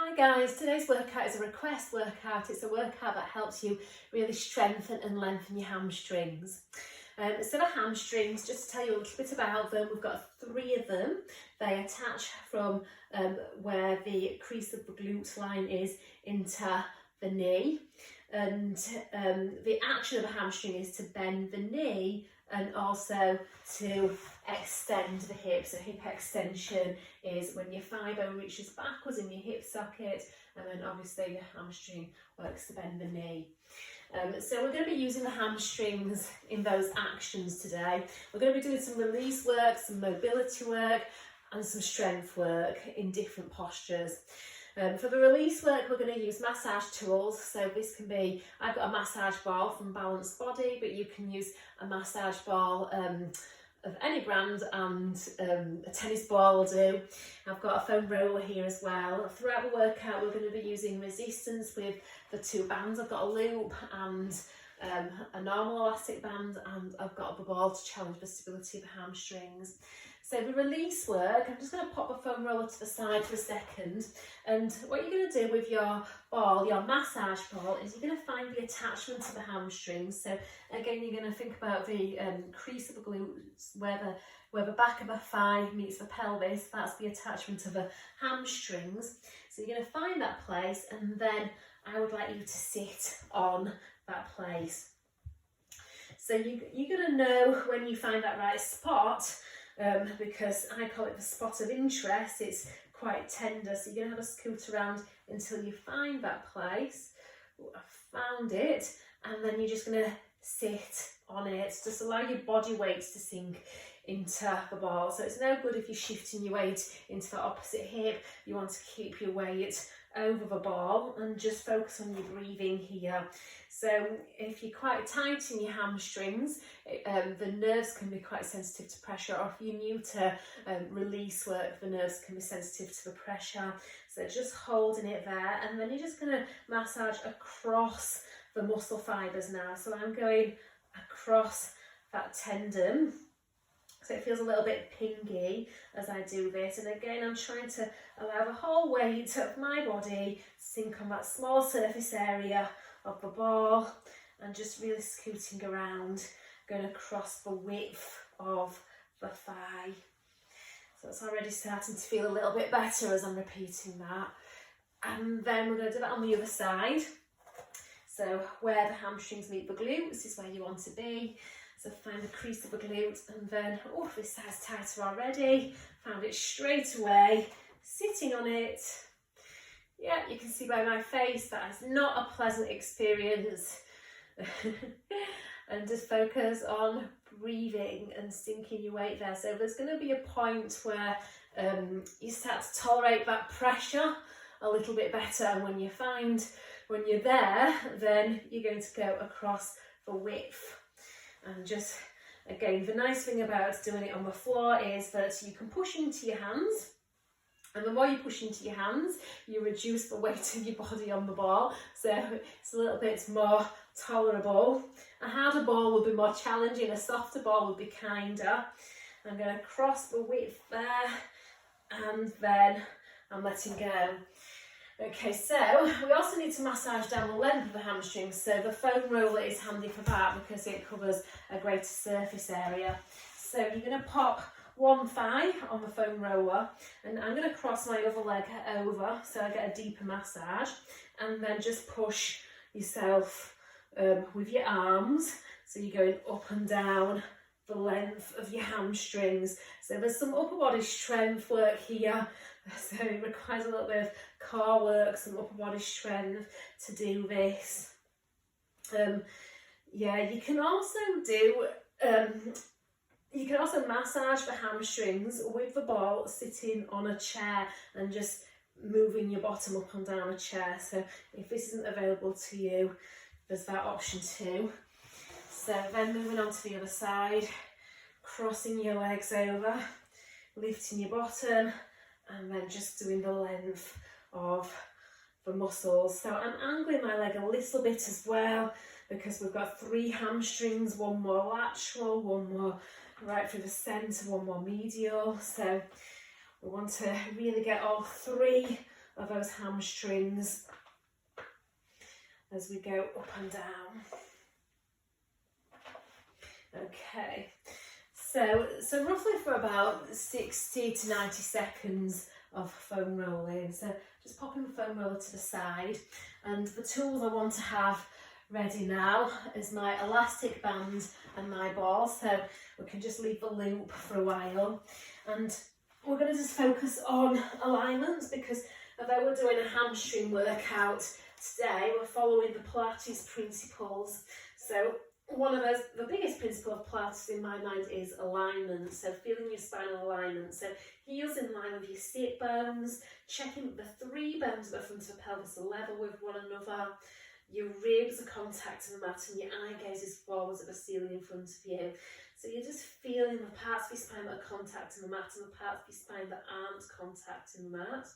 Hi guys, today's workout is a request workout. It's a workout that helps you really strengthen and lengthen your hamstrings. So the hamstrings, just to tell you a little bit about them, we've got 3 of them. They attach from where the crease of the glute line is into the knee. And the action of a hamstring is to bend the knee and also to extend the hip. So hip extension is when your thigh bone reaches backwards in your hip socket, and then obviously your hamstring works to bend the knee. So we're going to be using the hamstrings in those actions today. We're going to be doing some release work, some mobility work, and some strength work in different postures. For the release work, we're going to use massage tools. So this can be, I've got a massage ball from Balanced Body, but you can use a massage ball of any brand, and a tennis ball will do. I've got a foam roller here as well. Throughout the workout, we're going to be using resistance with the 2 bands. I've got a loop and a normal elastic band, and I've got a ball to challenge the stability of the hamstrings. So the release work, I'm just going to pop the foam roller to the side for a second, and what you're going to do with your ball, your massage ball, is you're going to find the attachment to the hamstrings. So again, you're going to think about the crease of the glutes, where the back of the thigh meets the pelvis. That's the attachment of the hamstrings. So you're going to find that place, and then I would like you to sit on that place. So you're going to know when you find that right spot, because I call it the spot of interest. It's quite tender, so you're going to have a scoot around until you find that place. I found it, and then you're just going to sit on it. Just allow your body weight to sink into the ball. So it's no good if you're shifting your weight into the opposite hip. You want to keep your weight over the ball and just focus on your breathing here. So if you're quite tight in your hamstrings, the nerves can be quite sensitive to pressure, or if you're new to release work, the nerves can be sensitive to the pressure. So just holding it there, and then you're just going to massage across the muscle fibres now. So I'm going across that tendon, so it feels a little bit pingy as I do this. And again, I'm trying to allow the whole weight of my body to sink on that small surface area of the ball, and just really scooting around, going across the width of the thigh. So it's already starting to feel a little bit better as I'm repeating that. And then we're going to do that on the other side. So where the hamstrings meet the glutes is where you want to be. So find the crease of the glute, and then, oh, this side's tighter already. Found it straight away, sitting on it. Yeah, you can see by my face that is not a pleasant experience. And just focus on breathing and sinking your weight there. So there's going to be a point where you start to tolerate that pressure a little bit better, and when you're there, then you're going to go across the width. And just, again, the nice thing about doing it on the floor is that you can push into your hands, and the more you push into your hands, you reduce the weight of your body on the ball, so it's a little bit more tolerable. A harder ball would be more challenging, a softer ball would be kinder. I'm going to cross the width there, and then I'm letting go. Okay, so we also need to massage down the length of the hamstrings, so the foam roller is handy for that because it covers a greater surface area. So you're going to pop one thigh on the foam roller, and I'm going to cross my other leg over so I get a deeper massage, and then just push yourself with your arms, so you're going up and down the length of your hamstrings. So there's some upper body strength work here, so it requires a little bit of core work, some upper body strength to do this. Yeah, you can also do you can also massage the hamstrings with the ball sitting on a chair and just moving your bottom up and down a chair. So if this isn't available to you, there's that option too. So then moving on to the other side, crossing your legs over, lifting your bottom, and then just doing the length of the muscles. So I'm angling my leg a little bit as well, because we've got 3 hamstrings, 1 more lateral, 1 more right through the centre, 1 more medial. So we want to really get all 3 of those hamstrings as we go up and down. Okay, so roughly for about 60 to 90 seconds of foam rolling. So just popping the foam roller to the side, and the tools I want to have ready now is my elastic band and my ball, so we can just leave the loop for a while. And we're going to just focus on alignments, because although we're doing a hamstring workout today, we're following the Pilates principles. So one of the biggest principle of Pilates in my mind is alignment, so feeling your spinal alignment. So heels in line with your sit bones, checking that the three bones at the front of the pelvis are level with one another, your ribs are contacting the mat, and your eye gaze is forwards at the ceiling in front of you. So you're just feeling the parts of your spine that are contacting the mat and the parts of your spine that aren't contacting the mat.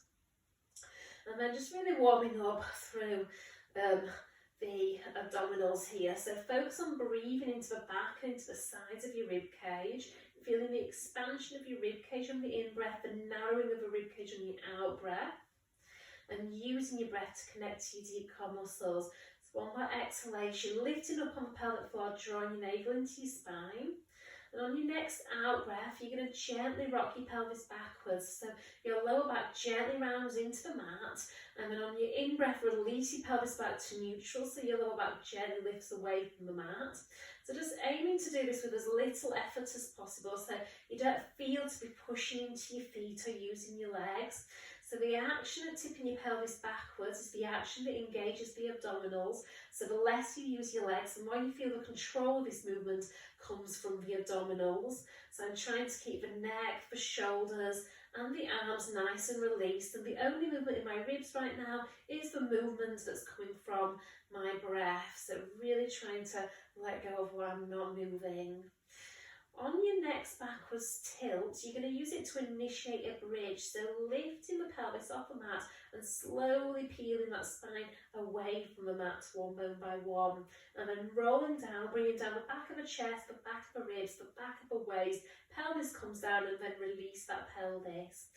And then just really warming up through the abdominals here. So focus on breathing into the back and into the sides of your rib cage, feeling the expansion of your rib cage on the in-breath, the narrowing of the rib cage on the out-breath, and using your breath to connect to your deep core muscles. So on that exhalation, lifting up on the pelvic floor, drawing your navel into your spine. And on your next out breath, you're going to gently rock your pelvis backwards. So your lower back gently rounds into the mat. And then on your in breath, release your pelvis back to neutral, so your lower back gently lifts away from the mat. So just aiming to do this with as little effort as possible, so you don't feel to be pushing into your feet or using your legs. So the action of tipping your pelvis backwards is the action that engages the abdominals. So the less you use your legs, the more you feel the control of this movement comes from the abdominals. So I'm trying to keep the neck, the shoulders and the arms nice and released. And the only movement in my ribs right now is the movement that's coming from my breath. So really trying to let go of where I'm not moving. On your next backwards tilt, you're going to use it to initiate a bridge. So lifting the pelvis off the mat and slowly peeling that spine away from the mat one bone by one. And then rolling down, bringing down the back of the chest, the back of the ribs, the back of the waist. Pelvis comes down, and then release that pelvis.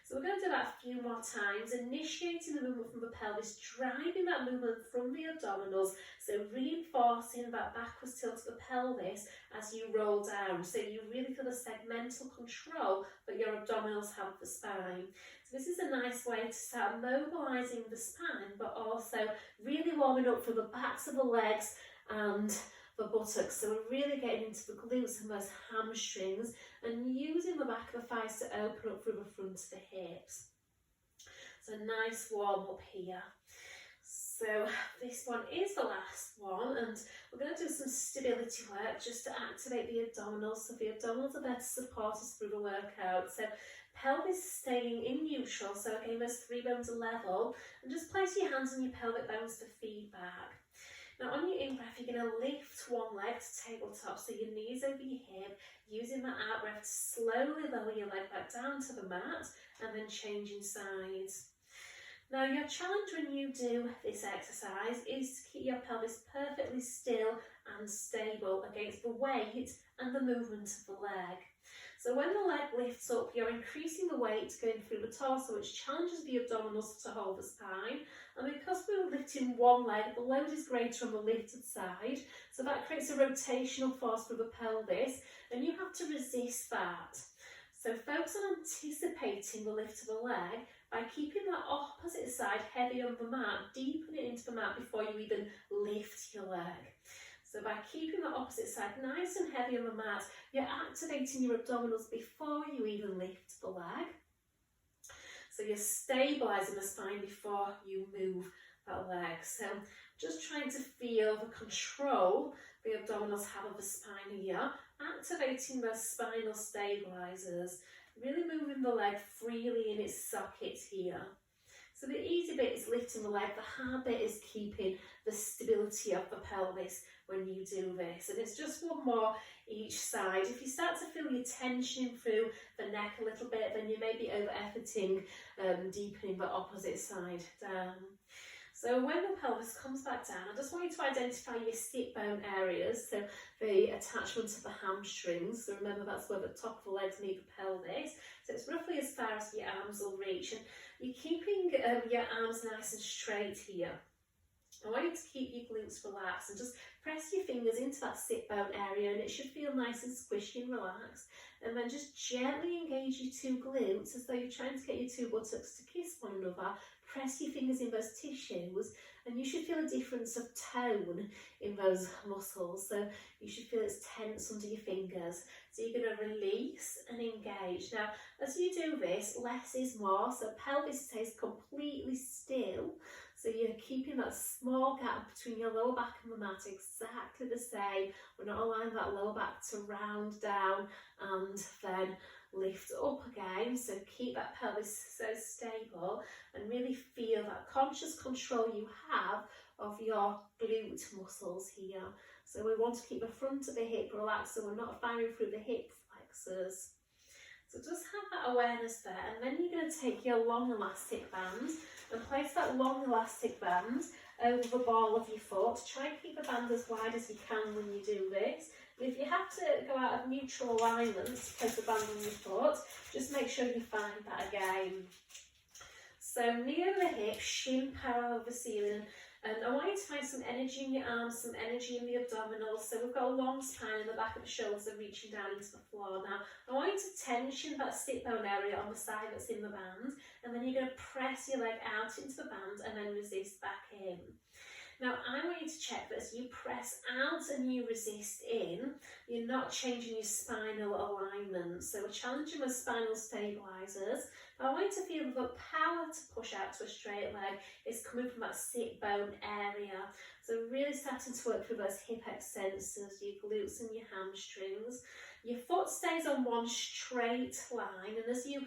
So we're going to do that a few more times, initiating the movement from the pelvis, driving that movement from the abdominals, so reinforcing that backwards tilt of the pelvis as you roll down, so you really feel the segmental control that your abdominals have of the spine. So this is a nice way to start mobilising the spine, but also really warming up for the backs of the legs and the buttocks. So we're really getting into the glutes and those hamstrings, and using the back of the thighs to open up through the front of the hips. So nice warm up here. So this one is the last one, and we're going to do some stability work just to activate the abdominals. So the abdominals are there to support us through the workout. So pelvis staying in neutral, so again those three bones are level, and just place your hands on your pelvic bones for feedback. Now on your in-breath, you're going to lift one leg to tabletop, so your knees over your hip, using that out-breath to slowly lower your leg back down to the mat, and then changing sides. Now your challenge when you do this exercise is to keep your pelvis perfectly still and stable against the weight and the movement of the leg. So when the leg lifts up, you're increasing the weight going through the torso, which challenges the abdominals to hold the spine. And because we're lifting one leg, the load is greater on the lifted side. So that creates a rotational force for the pelvis, and you have to resist that. So focus on anticipating the lift of the leg by keeping that opposite side heavy on the mat, deepening into the mat before you even lift your leg. So by keeping that opposite side nice and heavy on the mat, you're activating your abdominals before you even lift the leg. So you're stabilising the spine before you move that leg. So just trying to feel the control the abdominals have of the spine here, activating those spinal stabilisers, really moving the leg freely in its socket here. So the easy bit is lifting the leg, the hard bit is keeping the stability of the pelvis when you do this. And it's just one more each side. If you start to feel your tension through the neck a little bit, then you may be over-efforting, deepening the opposite side down. So when the pelvis comes back down, I just want you to identify your sit bone areas, so the attachment to the hamstrings. So remember, that's where the top of the legs meet the pelvis. So it's roughly as far as your arms will reach, and you're keeping your arms nice and straight here. I want you to keep your glutes relaxed and just press your fingers into that sit bone area, and it should feel nice and squishy and relaxed. And then just gently engage your two glutes as though you're trying to get your two buttocks to kiss one another. Press your fingers in those tissues, and you should feel a difference of tone in those muscles. So you should feel it's tense under your fingers. So you're going to release and engage. Now, as you do this, less is more. So pelvis stays completely still. So you're keeping that small gap between your lower back and the mat exactly the same. We're not allowing that lower back to round down and then lift up again. So keep that pelvis so stable and really feel that conscious control you have of your glute muscles here. So we want to keep the front of the hip relaxed so we're not firing through the hip flexors. So just have that awareness there, and then you're going to take your long elastic band and place that long elastic band over the ball of your foot. Try and keep the band as wide as you can when you do this. And if you have to go out of neutral alignment to place the band on your foot, just make sure you find that again. So knee over the hip, shin parallel with the ceiling. And I want you to find some energy in your arms, some energy in the abdominals. So we've got a long spine and the back of the shoulders are reaching down into the floor. Now, I want you to tension that sit bone area on the side that's in the band. And then you're going to press your leg out into the band and then resist back in. Now, I want you to check that as you press out and you resist in, you're not changing your spinal alignment. So we're challenging the spinal stabilizers. But I want you to feel the power to push out to a straight leg is coming from that sit bone area. So really starting to work through those hip extensors, your glutes and your hamstrings. Your foot stays on one straight line, and as you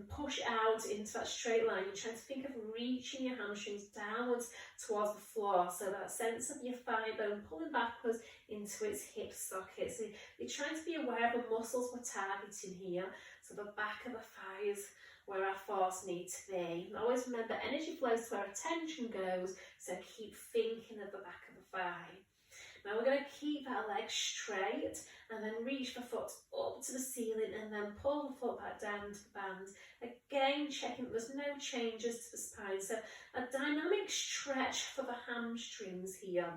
push out into that straight line, you're trying to think of reaching your hamstrings downwards towards the floor. So that sense of your thigh bone pulling backwards into its hip socket. So you're trying to be aware of the muscles we're targeting here. So the back of the thighs, where our force needs to be. And always remember, energy flows to where attention goes, so keep thinking of the back of the thigh. Now we're going to keep that leg straight and then reach the foot up to the ceiling and then pull the foot back down into the band. Again, checking that there's no changes to the spine. So a dynamic stretch for the hamstrings here.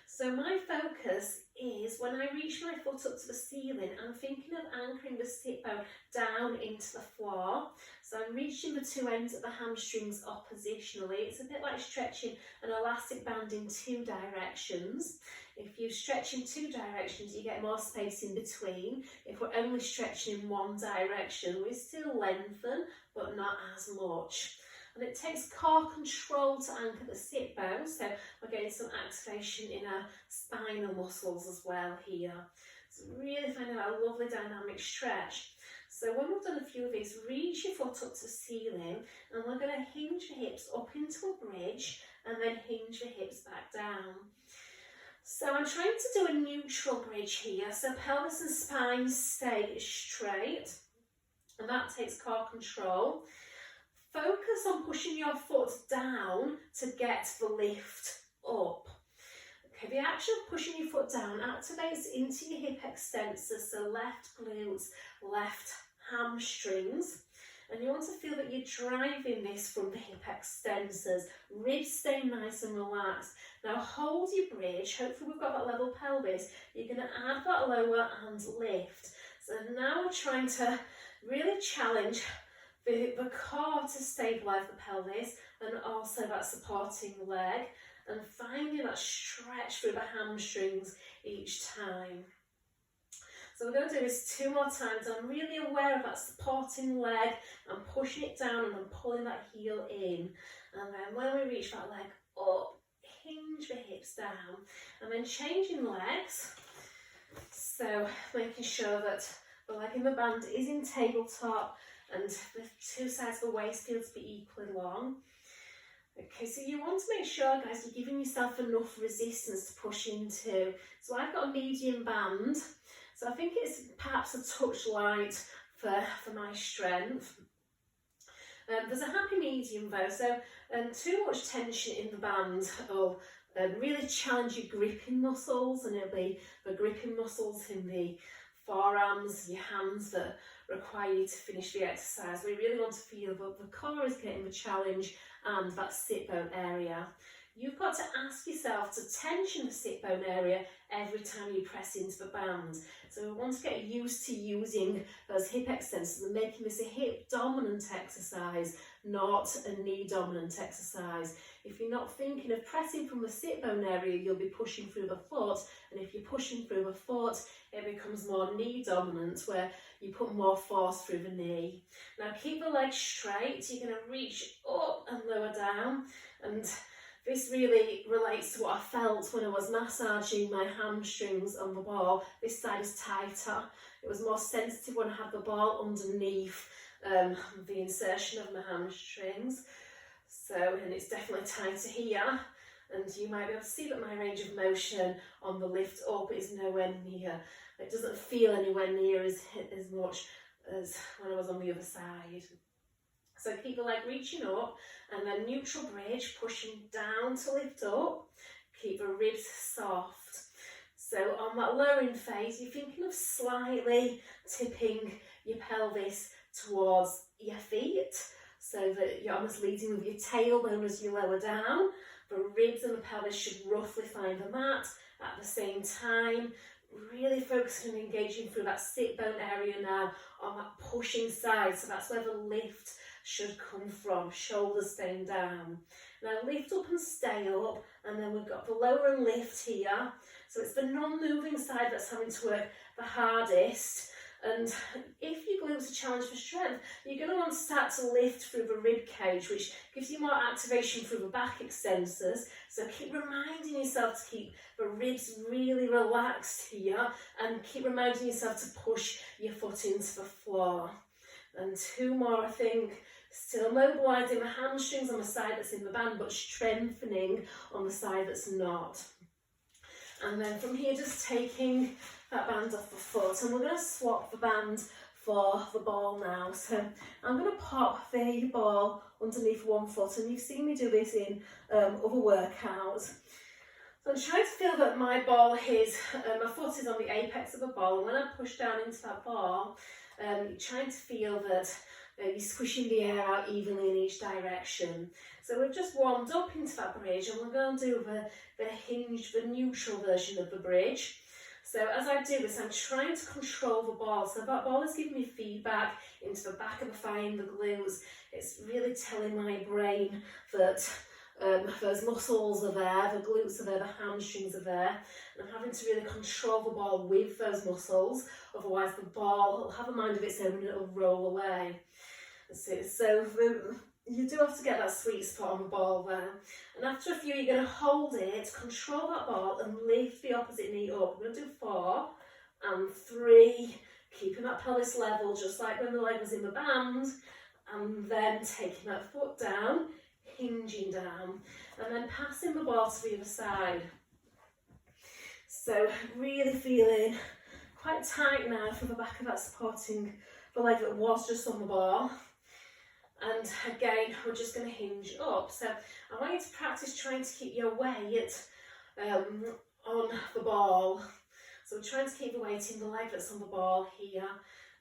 So my focus is when I reach my foot up to the ceiling, I'm thinking of anchoring the sit bone down into the floor. So I'm reaching the two ends of the hamstrings oppositionally. It's a bit like stretching an elastic band in two directions. If you stretch in two directions, you get more space in between. If we're only stretching in one direction, we still lengthen, but not as much. And it takes core control to anchor the sit bone, so we're getting some activation in our spinal muscles as well here. So really finding that lovely dynamic stretch. So when we've done a few of these, reach your foot up to the ceiling, and we're going to hinge your hips up into a bridge, and then hinge your hips back down. So I'm trying to do a neutral bridge here, so pelvis and spine stay straight, and that takes core control. Focus on pushing your foot down to get the lift up. Okay, the action of pushing your foot down activates into your hip extensors, so left glutes, left hamstrings. And you want to feel that you're driving this from the hip extensors. Ribs stay nice and relaxed. Now hold your bridge. Hopefully we've got that level pelvis. You're going to add that lower and lift. So now we're trying to really challenge the core to stabilise the pelvis, and also that supporting leg, and finding that stretch through the hamstrings each time. So we're going to do this 2 more times. I'm really aware of that supporting leg and pushing it down and then pulling that heel in. And then when we reach that leg up, hinge the hips down, and then changing legs. So making sure that the leg in the band is in tabletop, and the two sides of the waist feel to be equally long. Okay, so you want to make sure, guys, you're giving yourself enough resistance to push into. So I've got a medium band, so I think it's perhaps a touch light for my strength. There's a happy medium though, so too much tension in the band will really challenge your gripping muscles, and it'll be the gripping muscles in the forearms, your hands that require you to finish the exercise. We really want to feel that the core is getting the challenge and that sit bone area. You've got to ask yourself to tension the sit bone area every time you press into the band. So we want to get used to using those hip extensors and making this a hip dominant exercise, not a knee dominant exercise. If you're not thinking of pressing from the sit bone area, you'll be pushing through the foot, and if you're pushing through the foot, it becomes more knee dominant, where you put more force through the knee. Now keep the legs straight. You're going to reach up and lower down, and this really relates to what I felt when I was massaging my hamstrings on the ball. This side is tighter. It was more sensitive when I had the ball underneath the insertion of my hamstrings. So, and it's definitely tighter here. And you might be able to see that my range of motion on the lift up is nowhere near. It doesn't feel anywhere near as much as when I was on the other side. So keep the leg reaching up, and then neutral bridge, pushing down to lift up. Keep the ribs soft. So on that lowering phase, you're thinking of slightly tipping your pelvis towards your feet, so that you're almost leading with your tailbone as you lower down. The ribs and the pelvis should roughly find the mat at the same time. Really focusing on engaging through that sit bone area now on that pushing side. So that's where the lift should come from, shoulders staying down. Now lift up and stay up, and then we've got the lower and lift here. So it's the non-moving side that's having to work the hardest. And if your glutes are challenged for strength, you're going to want to start to lift through the rib cage, which gives you more activation through the back extensors. So keep reminding yourself to keep the ribs really relaxed here, and keep reminding yourself to push your foot into the floor. And two more, I think. Still mobilising the hamstrings on the side that's in the band, but strengthening on the side that's not. And then from here, just taking that band off the foot, and we're going to swap the band for the ball now. So I'm going to pop the ball underneath one foot, and you've seen me do this in other workouts. So I'm trying to feel that my ball is, my foot is on the apex of the ball, and when I push down into that ball, you're trying to feel that you're squishing the air out evenly in each direction. So we've just warmed up into that bridge, and we're going to do the hinge, the neutral version of the bridge. So as I do this, I'm trying to control the ball. So that ball is giving me feedback into the back of the thigh and the glutes. It's really telling my brain that those muscles are there, the glutes are there, the hamstrings are there. And I'm having to really control the ball with those muscles. Otherwise the ball will have a mind of its own and it'll roll away. So you do have to get that sweet spot on the ball there. And after a few, you're going to hold it, control that ball, and lift the opposite knee up. We're going to do 4 and 3, keeping that pelvis level, just like when the leg was in the band, and then taking that foot down, hinging down, and then passing the ball to the other side. So really feeling quite tight now for the back of that supporting the leg that was just on the ball. And again, we're just going to hinge up. So I want you to practice trying to keep your weight on the ball. So we're trying to keep the weight in the leg that's on the ball here.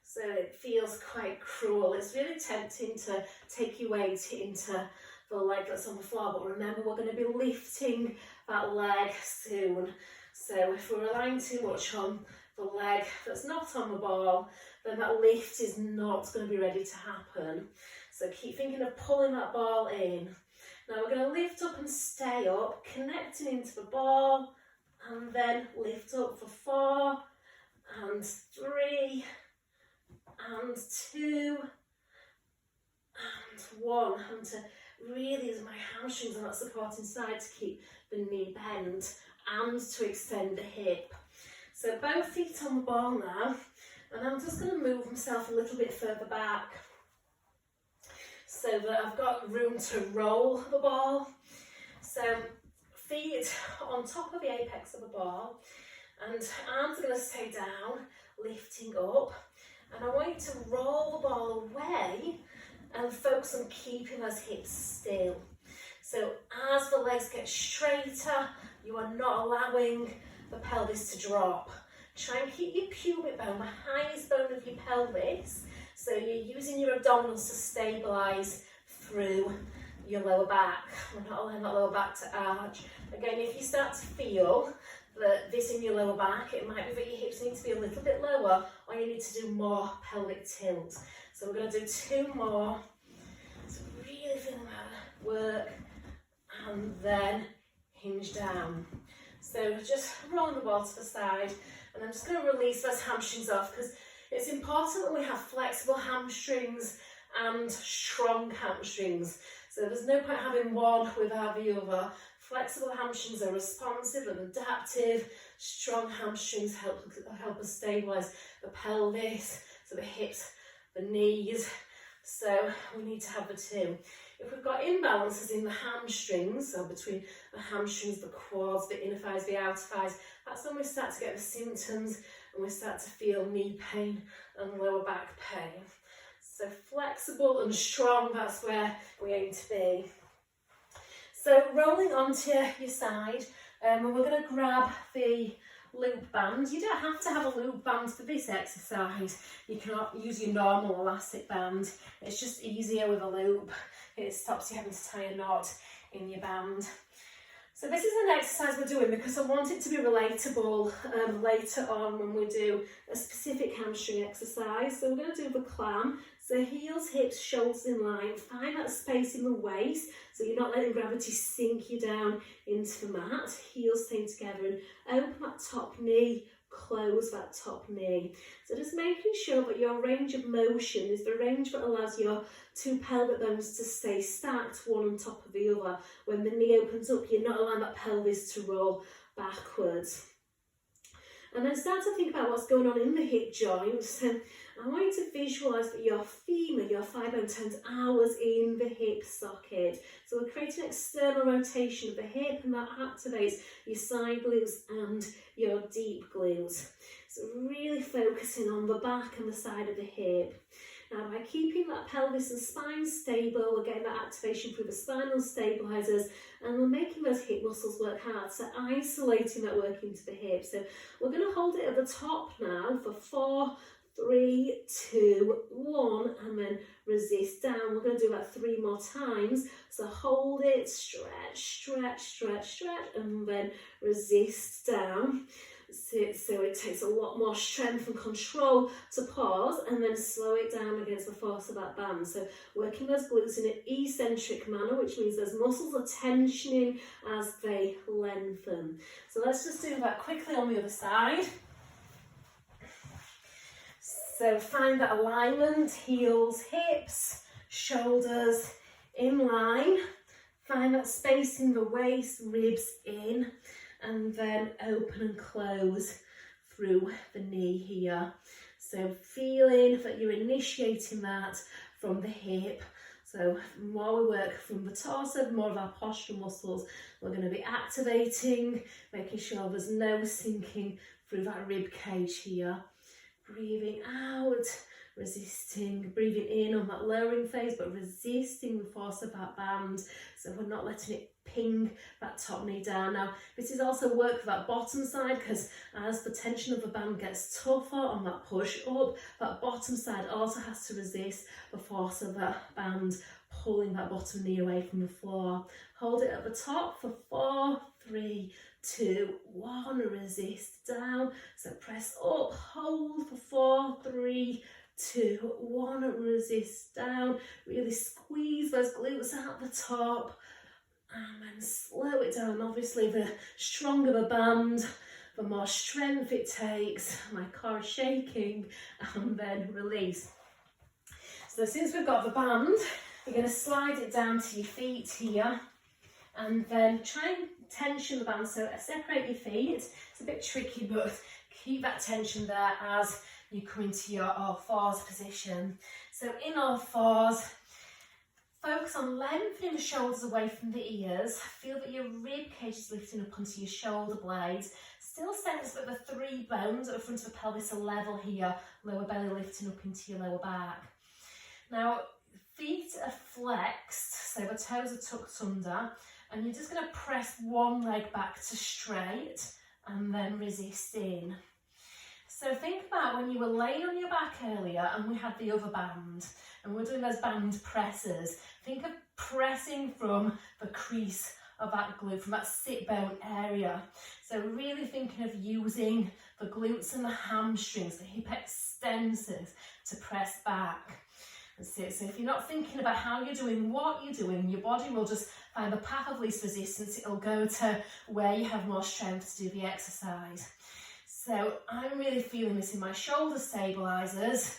So it feels quite cruel. It's really tempting to take your weight into the leg that's on the floor. But remember, we're going to be lifting that leg soon. So if we're relying too much on the leg that's not on the ball, then that lift is not going to be ready to happen. So keep thinking of pulling that ball in. Now we're going to lift up and stay up, connecting into the ball, and then lift up for 4 and 3 and 2 and 1. And to really use my hamstrings on that supporting side to keep the knee bent and to extend the hip. So both feet on the ball now, and I'm just going to move myself a little bit further back so that I've got room to roll the ball. So feet on top of the apex of the ball, and arms are going to stay down, lifting up. And I want you to roll the ball away and focus on keeping those hips still. So as the legs get straighter, you are not allowing the pelvis to drop. Try and keep your pubic bone, the highest bone of your pelvis, so you're using your abdominals to stabilise through your lower back. We're not allowing that lower back to arch. Again, if you start to feel that this in your lower back, it might be that your hips need to be a little bit lower, or you need to do more pelvic tilt. So we're going to do 2 more. So really feeling that work, and then hinge down. So just rolling the ball to the side, and I'm just going to release those hamstrings off, because it's important that we have flexible hamstrings and strong hamstrings. So there's no point having one without the other. Flexible hamstrings are responsive and adaptive. Strong hamstrings help us stabilise the pelvis, so the hips, the knees. So we need to have the 2. If we've got imbalances in the hamstrings, so between the hamstrings, the quads, the inner thighs, the outer thighs, that's when we start to get the symptoms and we start to feel knee pain and lower back pain. So flexible and strong, that's where we aim to be. So rolling onto your side, and we're going to grab the loop band. You don't have to have a loop band for this exercise. You can use your normal elastic band. It's just easier with a loop. It stops you having to tie a knot in your band. So this is an exercise we're doing because I want it to be relatable later on when we do a specific hamstring exercise. So we're going to do the clam. So heels, hips, shoulders in line. Find that space in the waist so you're not letting gravity sink you down into the mat. Heels staying together, and open that top knee, close that top knee. So just making sure that your range of motion is the range that allows your 2 pelvic bones to stay stacked, one on top of the other. When the knee opens up, you're not allowing that pelvis to roll backwards. And then start to think about what's going on in the hip joints. I want you to visualise that your femur, your thigh bone, turns outwards in the hip socket. So we're creating external rotation of the hip, and that activates your side glutes and your deep glutes. So really focusing on the back and the side of the hip. Now by keeping that pelvis and spine stable, we're getting that activation through the spinal stabilisers, and we're making those hip muscles work hard, so isolating that work into the hip. So we're going to hold it at the top now for 4, 3, 2, 1, and then resist down. We're going to do that 3 more times. So hold it, stretch, stretch, stretch, stretch, and then resist down. So it takes a lot more strength and control to pause and then slow it down against the force of that band. So working those glutes in an eccentric manner, which means those muscles are tensioning as they lengthen. So let's just do that quickly on the other side. So find that alignment, heels, hips, shoulders in line. Find that space in the waist, ribs in, and then open and close through the knee here. So feeling that you're initiating that from the hip. So the more we work from the torso, the more of our postural muscles we're going to be activating, making sure there's no sinking through that rib cage here. Breathing out, resisting, breathing in on that lowering phase, but resisting the force of that band, so we're not letting it ping that top knee down. Now this is also work for that bottom side, because as the tension of the band gets tougher on that push up, that bottom side also has to resist the force of that band pulling that bottom knee away from the floor. Hold it at the top for 4, 3, 2, 1, resist down. So press up, hold for 4, 3, 2, 1, resist down. Really squeeze those glutes out the top and then slow it down. Obviously the stronger the band, the more strength it takes. My core is shaking, and then release. So since we've got the band, you're going to slide it down to your feet here, and then try and tension the band. So separate your feet. It's a bit tricky, but keep that tension there as you come into your all fours position. So in all fours, focus on lengthening the shoulders away from the ears. Feel that your rib cage is lifting up onto your shoulder blades. Still sense that the 3 bones at the front of the pelvis are level here. Lower belly lifting up into your lower back. Now, feet are flexed, so the toes are tucked under, and you're just going to press one leg back to straight and then resist in. So think about when you were laying on your back earlier and we had the other band and we're doing those band presses. Think of pressing from the crease of that glute, from that sit bone area. So really thinking of using the glutes and the hamstrings, the hip extensors to press back. That's it. So if you're not thinking about how you're doing, what you're doing, your body will just find the path of least resistance. It'll go to where you have more strength to do the exercise. So I'm really feeling this in my shoulder stabilizers,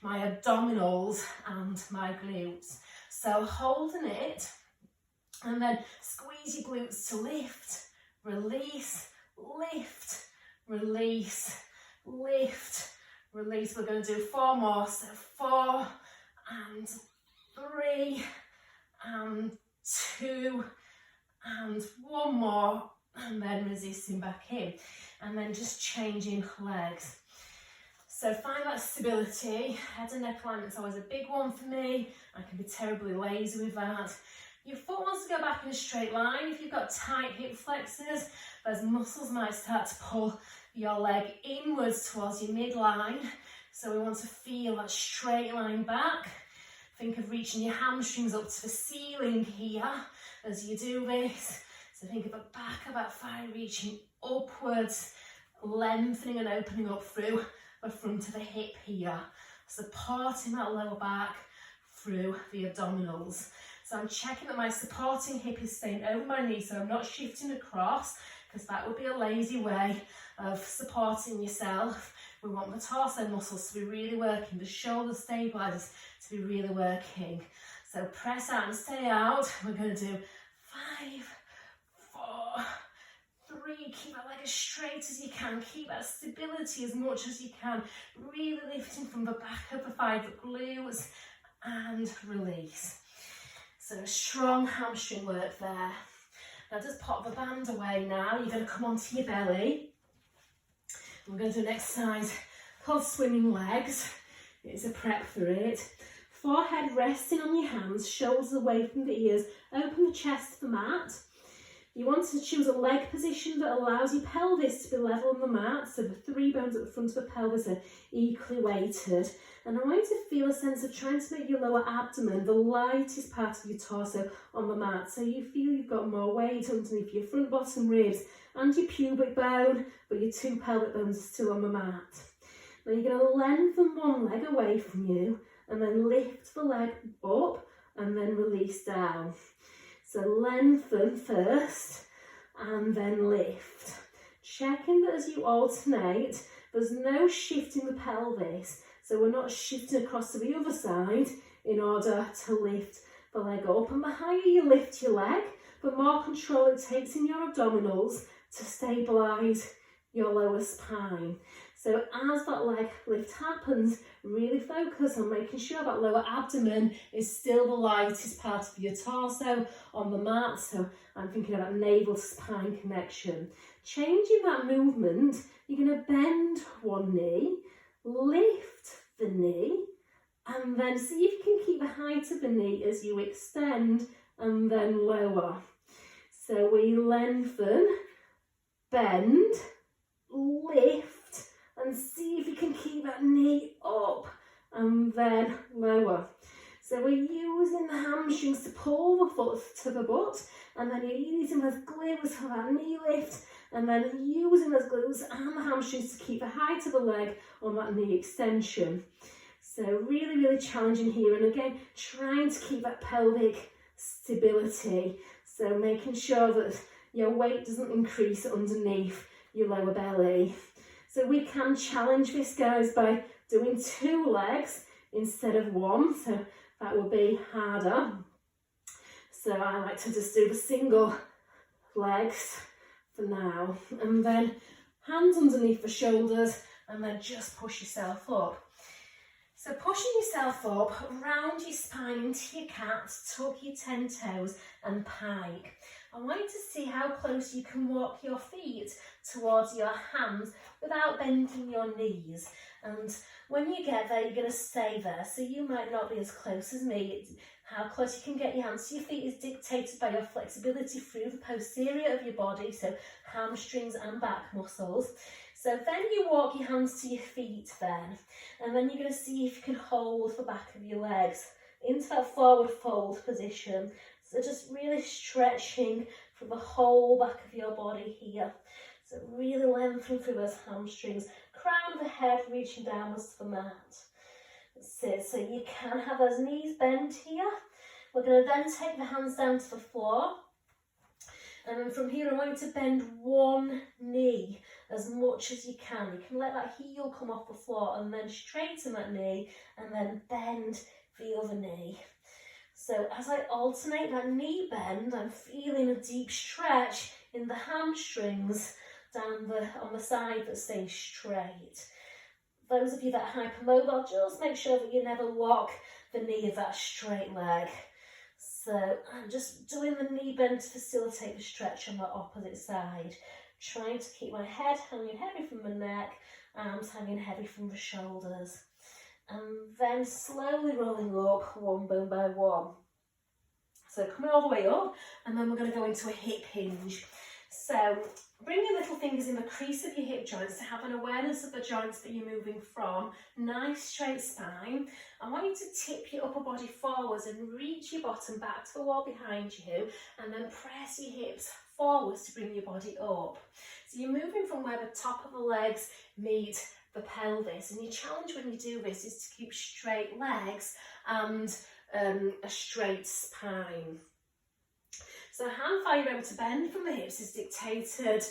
my abdominals and my glutes. So holding it and then squeeze your glutes to lift, release, lift, release, lift, release. We're going to do 4 more. So 4 and 3 and 2 and 1 more, and then resisting back in, and then just changing legs. So find that stability. Head and neck alignment is always a big one for me. I can be terribly lazy with that. Your foot wants to go back in a straight line. If you've got tight hip flexors, those muscles might start to pull your leg inwards towards your midline. So we want to feel that straight line back. Think of reaching your hamstrings up to the ceiling here as you do this. So think of the back of that thigh reaching upwards, lengthening and opening up through the front of the hip here, supporting that lower back through the abdominals. So I'm checking that my supporting hip is staying over my knee, so I'm not shifting across, because that would be a lazy way of supporting yourself. We want the torso muscles to be really working, the shoulder stabilizers to be really working. So press out and stay out. We're going to do 5, 4, 3. Keep that leg as straight as you can. Keep that stability as much as you can. Really lifting from the back of the thigh, the glutes, and release. So strong hamstring work there. Now just pop the band away now. You're going to come onto your belly. We're going to do an exercise called swimming legs. It's a prep for it. Forehead resting on your hands, shoulders away from the ears. Open the chest to the mat. You want to choose a leg position that allows your pelvis to be level on the mat, so the 3 bones at the front of the pelvis are equally weighted. And I want you to feel a sense of trying to make your lower abdomen the lightest part of your torso on the mat, so you feel you've got more weight underneath your front bottom ribs and your pubic bone, but your 2 pelvic bones are still on the mat. Now you're going to lengthen one leg away from you and then lift the leg up and then release down. So lengthen first and then lift. Checking that as you alternate, there's no shift in the pelvis. So we're not shifting across to the other side in order to lift the leg up. And the higher you lift your leg, the more control it takes in your abdominals to stabilise your lower spine. So as that leg lift happens, really focus on making sure that lower abdomen is still the lightest part of your torso on the mat. So I'm thinking about navel to spine connection. Changing that movement, you're going to bend one knee, lift the knee, and then see if you can keep the height of the knee as you extend and then lower. So we lengthen, bend, lift, and see if you can keep that knee up and then lower. So we're using the hamstrings to pull the foot to the butt, and then you're using those glutes for that knee lift, and then using those glutes and the hamstrings to keep the height of the leg on that knee extension. So really, really challenging here. And again, trying to keep that pelvic stability. So making sure that your weight doesn't increase underneath your lower belly. So we can challenge this, guys, by doing 2 legs instead of 1. So that will be harder. So I like to just do the single legs for now. And then hands underneath the shoulders, and then just push yourself up. So pushing yourself up, round your spine into your cat, tuck your 10 toes and pike. I want you to see how close you can walk your feet towards your hands without bending your knees. And when you get there, you're going to stay there. So you might not be as close as me. How close you can get your hands to your feet is dictated by your flexibility through the posterior of your body, so hamstrings and back muscles. So then you walk your hands to your feet then, and then you're going to see if you can hold the back of your legs into that forward fold position. So just really stretching through the whole back of your body here. So really lengthening through those hamstrings. Crown of the head reaching downwards to the mat. That's it. So you can have those knees bent here. We're going to then take the hands down to the floor. And then from here I want you to bend one knee as much as you can. You can let that heel come off the floor and then straighten that knee and then bend the other knee. So as I alternate that knee bend, I'm feeling a deep stretch in the hamstrings down on the side that's staying straight. Those of you that are hypermobile, just make sure that you never lock the knee of that straight leg. So I'm just doing the knee bend to facilitate the stretch on the opposite side. Trying to keep my head hanging heavy from the neck, arms hanging heavy from the shoulders. And then slowly rolling up one bone by one. So coming all the way up, and then we're going to go into a hip hinge. So bring your little fingers in the crease of your hip joints to have an awareness of the joints that you're moving from. Nice straight spine. I want you to tip your upper body forwards and reach your bottom back to the wall behind you, and then press your hips forwards to bring your body up. So you're moving from where the top of the legs meet the pelvis, and your challenge when you do this is to keep straight legs and a straight spine. So how far you're able to bend from the hips is dictated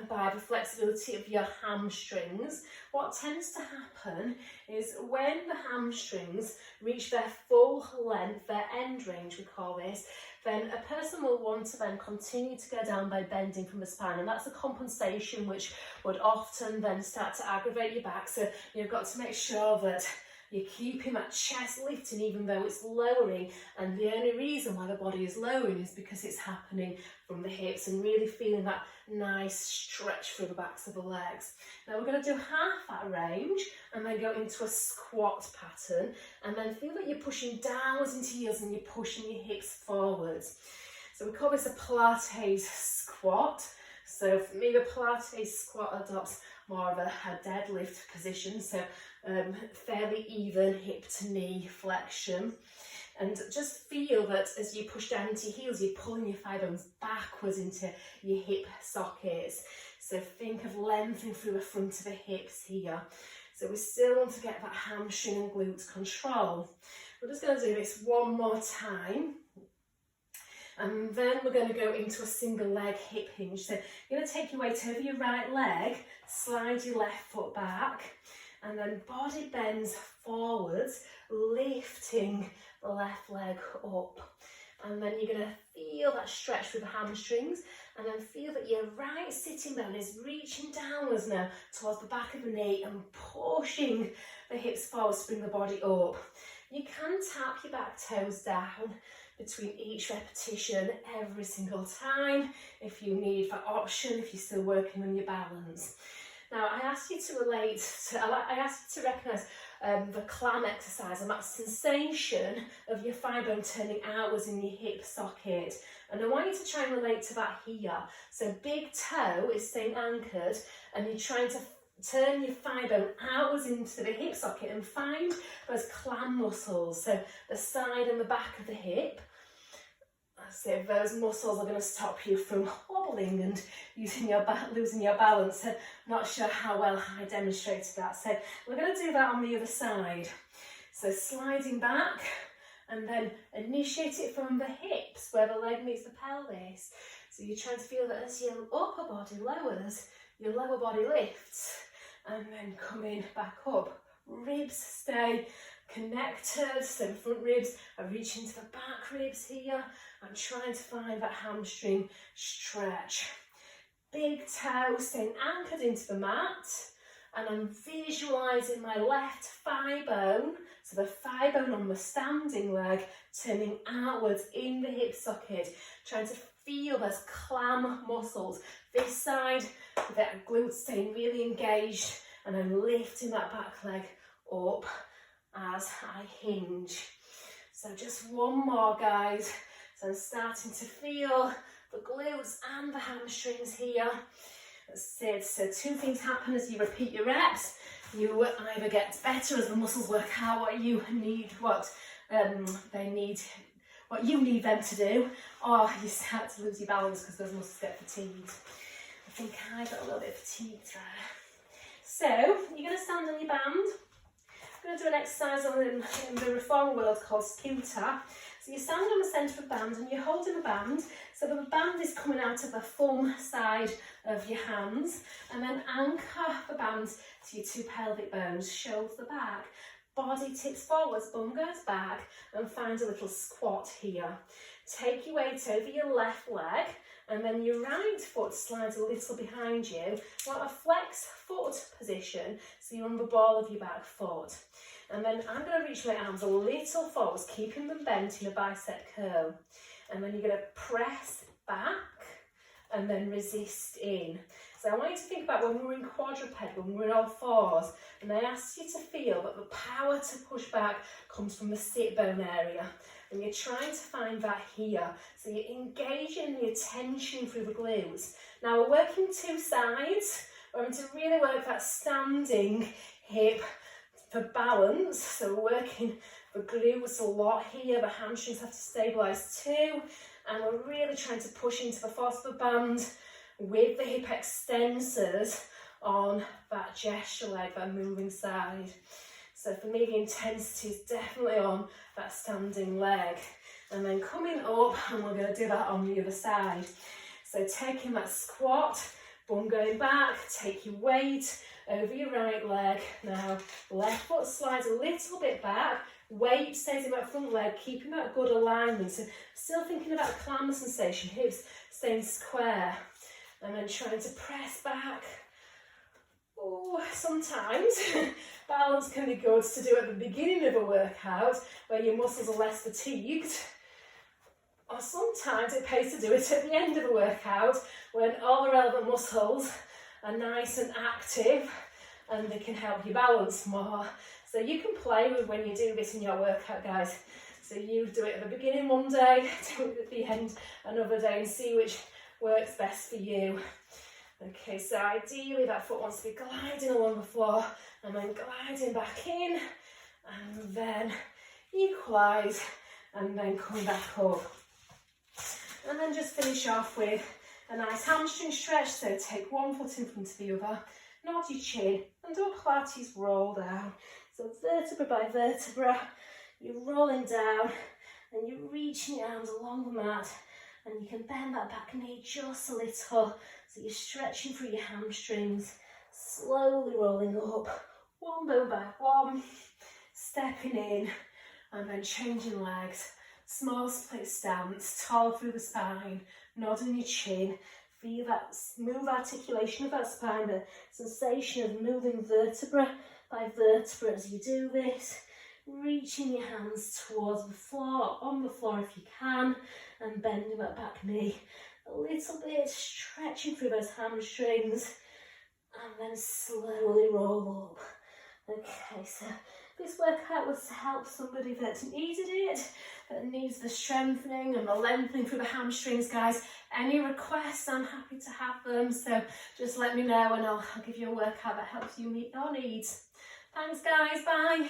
by the flexibility of your hamstrings. What tends to happen is when the hamstrings reach their full length, their end range we call this, then a person will want to then continue to go down by bending from the spine, and that's a compensation which would often then start to aggravate your back. So you've got to make sure that you're keeping that chest lifting even though it's lowering, and the only reason why the body is lowering is because it's happening from the hips, and really feeling that nice stretch through the backs of the legs. Now we're going to do half that range and then go into a squat pattern, and then feel that you're pushing downwards into your heels and you're pushing your hips forwards. So we call this a Pilates squat. So for me, the Pilates squat adopts more of a deadlift position, so fairly even hip to knee flexion. And just feel that as you push down into your heels, you're pulling your thigh bones backwards into your hip sockets. So think of lengthening through the front of the hips here. So we still want to get that hamstring and glutes control. We're just going to do this one more time. And then we're going to go into a single leg hip hinge. So you're going to take your weight over your right leg, slide your left foot back, and then body bends forwards, lifting the left leg up. And then you're going to feel that stretch through the hamstrings, and then feel that your right sitting bone is reaching downwards now towards the back of the knee and pushing the hips forwards to bring the body up. You can tap your back toes down between each repetition every single time if you need that option, if you're still working on your balance. Now I ask you to recognise the clam exercise and that sensation of your thigh bone turning outwards in your hip socket, and I want you to try and relate to that here. So big toe is staying anchored and you're trying to turn your thigh bone outwards into the hip socket and find those clam muscles, so the side and the back of the hip. So those muscles are going to stop you from wobbling and losing your balance. So not sure how well I demonstrated that. So we're going to do that on the other side. So sliding back and then initiate it from the hips where the leg meets the pelvis. So you're trying to feel that as your upper body lowers, your lower body lifts, and then coming back up. Ribs stay connected, so the front ribs are reaching to the back ribs here. I'm trying to find that hamstring stretch. Big toe staying anchored into the mat, and I'm visualising my left thigh bone, so the thigh bone on the standing leg turning outwards in the hip socket, trying to feel those clam muscles. This side, with that glute staying really engaged, and then lifting that back leg up as I hinge. So just one more, guys. So I'm starting to feel the glutes and the hamstrings here. That's it. So two things happen as you repeat your reps. You either get better as the muscles work out what you need, what you need them to do, or you start to lose your balance because those muscles get fatigued. I think I got a little bit fatigued there. So you're going to stand on your band. I'm going to do an exercise in the reform world called scooter. So you stand on the centre of the band and you're holding the band, so the band is coming out of the thumb side of your hands, and then anchor the band to your two pelvic bones, shoulder back, body tips forwards, bum goes back, and find a little squat here. Take your weight over your left leg, and then your right foot slides a little behind you. You want a flex foot position, so you're on the ball of your back foot. And then I'm going to reach my arms a little forwards, keeping them bent in a bicep curl. And then you're going to press back and then resist in. So I want you to think about when we're in quadruped, when we're in all fours, and I ask you to feel that the power to push back comes from the sit bone area. And you're trying to find that here. So you're engaging the attention through the glutes. Now we're working two sides. We're going to really work that standing hip for balance. So we're working the glutes a lot here. The hamstrings have to stabilise too. And we're really trying to push into the force of the band with the hip extensors on that gesture leg, that moving side. So for me, the intensity is definitely on that standing leg. And then coming up, and we're going to do that on the other side. So taking that squat, bum going back, take your weight over your right leg. Now, left foot slides a little bit back, weight stays in that front leg, keeping that good alignment. So still thinking about clam sensation, hips staying square. And then trying to press back. Oh, sometimes balance can be good to do at the beginning of a workout where your muscles are less fatigued. Or sometimes it pays to do it at the end of a workout when all the relevant muscles are nice and active and they can help you balance more. So you can play with when you do this in your workout, guys. So you do it at the beginning one day, do it at the end another day, and see which works best for you. Okay, so ideally that foot wants to be gliding along the floor and then gliding back in, and then equalise, and then come back up. And then just finish off with a nice hamstring stretch. So take one foot in front of the other, nod your chin, and do a Pilates roll down. So vertebra by vertebra, you're rolling down and you're reaching your arms along the mat, and you can bend that back knee just a little, so you're stretching through your hamstrings, slowly rolling up, one bone by one, stepping in, and then changing legs. Small split stance, tall through the spine, nodding your chin. Feel that smooth articulation of that spine, the sensation of moving vertebra by vertebra as you do this. Reaching your hands towards the floor, on the floor if you can, and bending that back knee a little bit, stretching through those hamstrings, and then slowly roll up. Okay, so this workout was to help somebody that needed it, that needs the strengthening and the lengthening through the hamstrings, guys. Any requests, I'm happy to have them, so just let me know and I'll give you a workout that helps you meet your needs. Thanks, guys, bye.